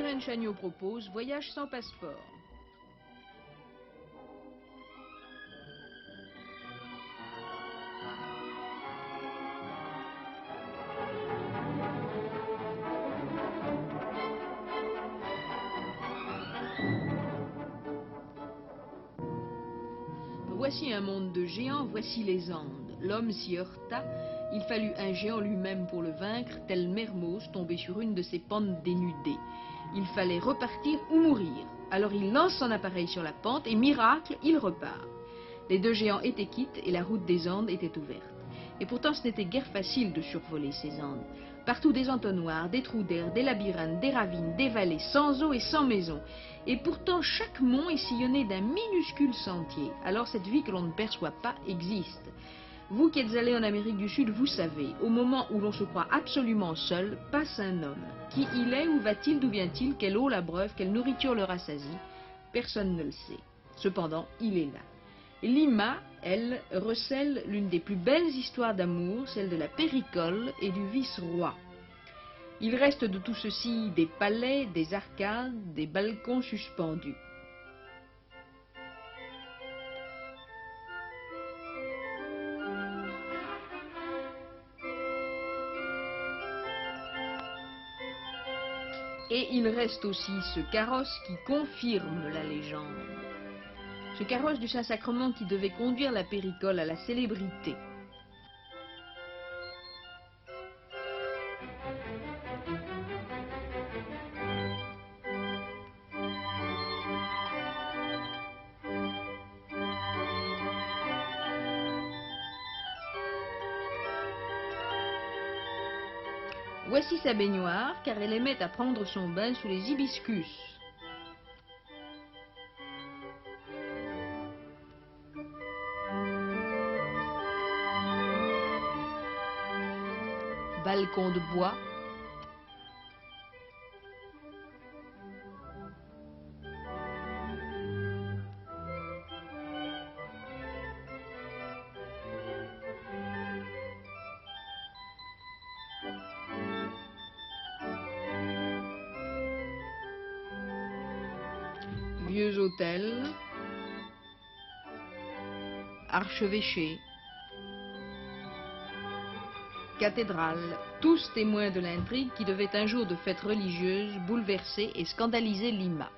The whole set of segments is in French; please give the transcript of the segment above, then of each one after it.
Irène Chagnot propose Voyage sans passeport. Voici un monde de géants, voici les Andes. L'homme s'y heurta, il fallut un géant lui-même pour le vaincre, tel Mermoz tombé sur une de ses pentes dénudées. Il fallait repartir ou mourir. Alors il lance son appareil sur la pente et miracle, il repart. Les deux géants étaient quittes et la route des Andes était ouverte. Et pourtant ce n'était guère facile de survoler ces Andes. Partout des entonnoirs, des trous d'air, des labyrinthes, des ravines, des vallées, sans eau et sans maison. Et pourtant chaque mont est sillonné d'un minuscule sentier. Alors cette vie que l'on ne perçoit pas existe. Vous qui êtes allés en Amérique du Sud, vous savez, au moment où l'on se croit absolument seul, passe un homme. Qui il est, où va-t-il, d'où vient-il, quelle eau l'abreuve, quelle nourriture le rassasie? Personne ne le sait. Cependant, il est là. Lima, elle, recèle l'une des plus belles histoires d'amour, celle de la péricole et du vice-roi. Il reste de tout ceci des palais, des arcades, des balcons suspendus. Et il reste aussi ce carrosse qui confirme la légende. Ce carrosse du Saint-Sacrement qui devait conduire la péricole à la célébrité. Voici sa baignoire, car elle aimait à prendre son bain sous les hibiscus. Balcon de bois. Vieux hôtels, archevêchés, cathédrales, tous témoins de l'intrigue qui devait un jour de fête religieuse bouleverser et scandaliser Lima.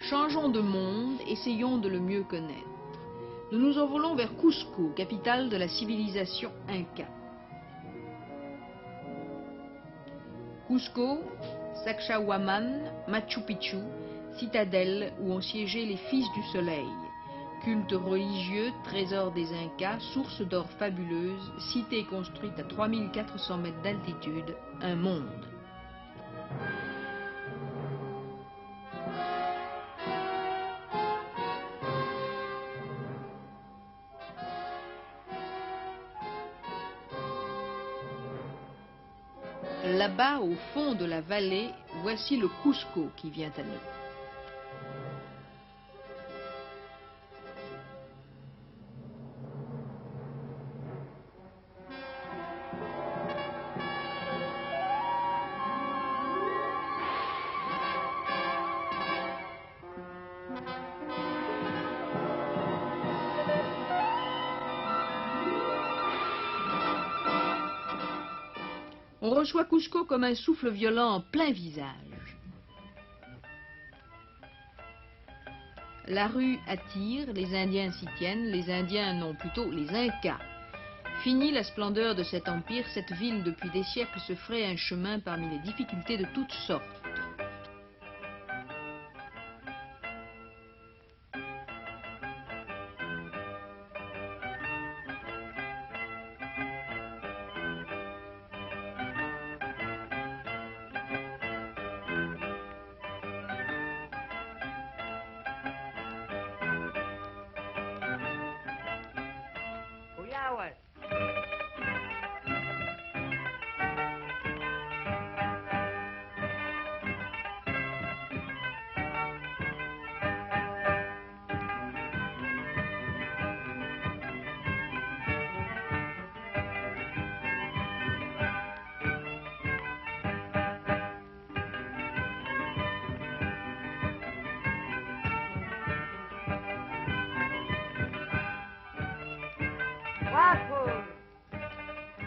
Changeons de monde, essayons de le mieux connaître. Nous nous envolons vers Cusco, capitale de la civilisation inca. Cusco, Sacsayhuaman, Machu Picchu, citadelle où ont siégé les fils du soleil. Culte religieux, trésor des Incas, source d'or fabuleuse, cité construite à 3400 mètres d'altitude, un monde. Là-bas, au fond de la vallée, voici le Cusco qui vient à nous. On reçoit Cusco comme un souffle violent en plein visage. La rue attire, les Indiens s'y tiennent, les Indiens non, plutôt les Incas. Fini la splendeur de cet empire, cette ville depuis des siècles se fraye un chemin parmi les difficultés de toutes sortes.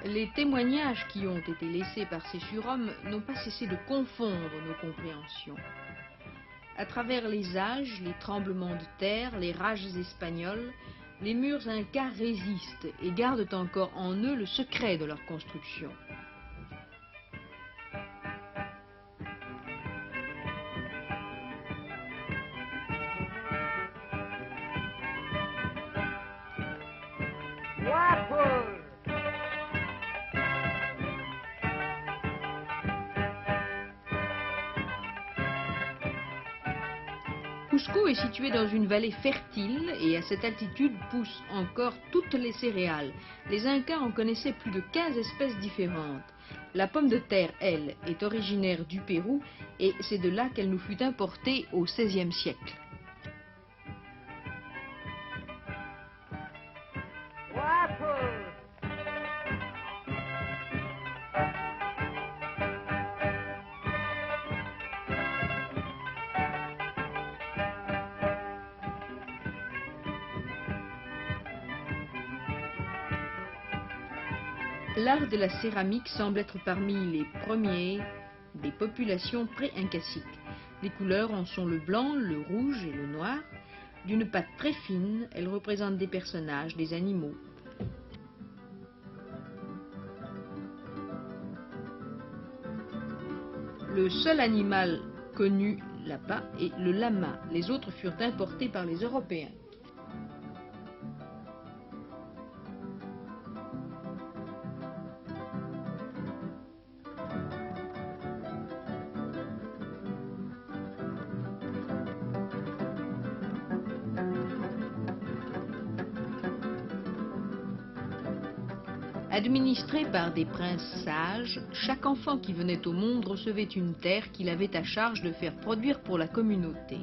Les témoignages qui ont été laissés par ces surhommes n'ont pas cessé de confondre nos compréhensions. À travers les âges, les tremblements de terre, les rages espagnoles, les murs incas résistent et gardent encore en eux le secret de leur construction. Cusco est situé dans une vallée fertile et à cette altitude poussent encore toutes les céréales. Les Incas en connaissaient plus de 15 espèces différentes. La pomme de terre, elle, est originaire du Pérou et c'est de là qu'elle nous fut importée au XVIe siècle. L'art de la céramique semble être parmi les premiers des populations pré-incasiques. Les couleurs en sont le blanc, le rouge et le noir. D'une pâte très fine, elles représentent des personnages, des animaux. Le seul animal connu là-bas est le lama. Les autres furent importés par les Européens. Administré par des princes sages, chaque enfant qui venait au monde recevait une terre qu'il avait à charge de faire produire pour la communauté.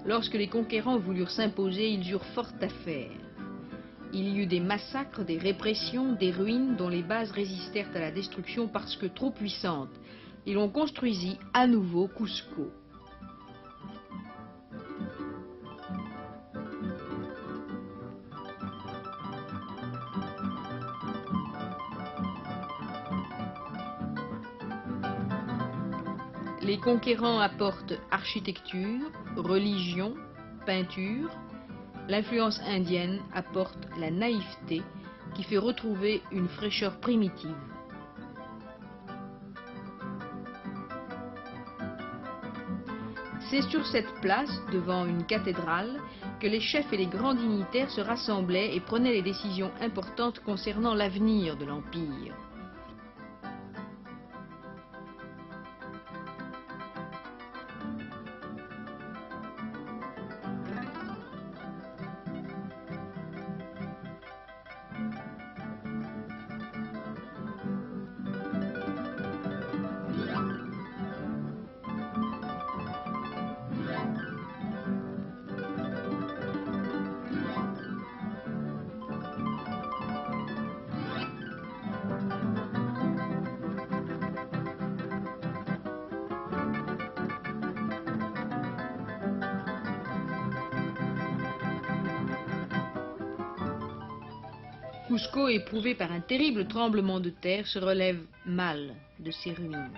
Lorsque les conquérants voulurent s'imposer, ils eurent fort à faire. Il y eut des massacres, des répressions, des ruines dont les bases résistèrent à la destruction parce que trop puissantes. Et l'on construisit à nouveau Cusco. Les conquérants apportent architecture, religion, peinture. L'influence indienne apporte la naïveté qui fait retrouver une fraîcheur primitive. C'est sur cette place, devant une cathédrale, que les chefs et les grands dignitaires se rassemblaient et prenaient les décisions importantes concernant l'avenir de l'Empire. Cusco, éprouvé par un terrible tremblement de terre, se relève mal de ses ruines.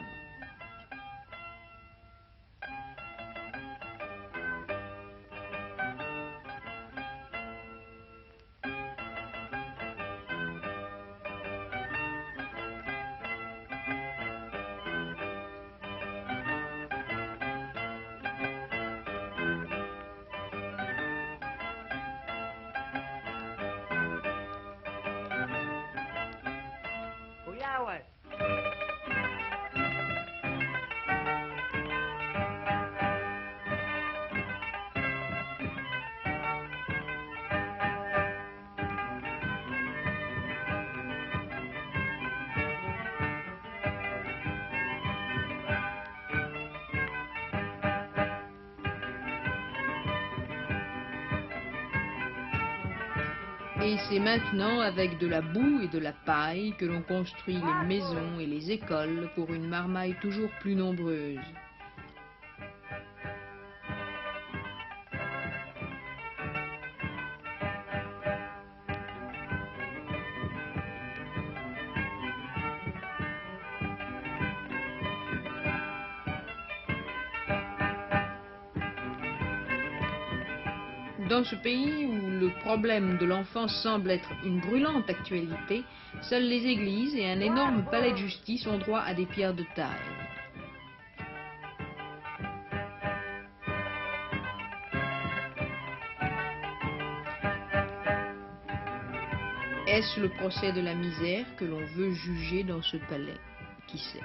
Et c'est maintenant avec de la boue et de la paille que l'on construit les maisons et les écoles pour une marmaille toujours plus nombreuse. Dans ce pays où le problème de l'enfance semble être une brûlante actualité, seules les églises et un énorme palais de justice ont droit à des pierres de taille. Est-ce le procès de la misère que l'on veut juger dans ce palais? Qui sait?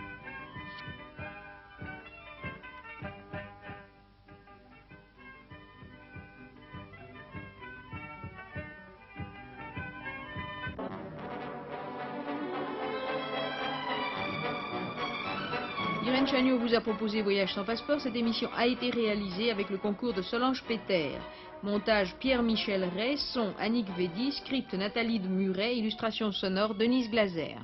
Irène Chagnaud vous a proposé Voyage sans passeport. Cette émission a été réalisée avec le concours de Solange Péter. Montage Pierre-Michel Ray, son Annick Védy, script Nathalie de Muret, illustration sonore Denise Glaser.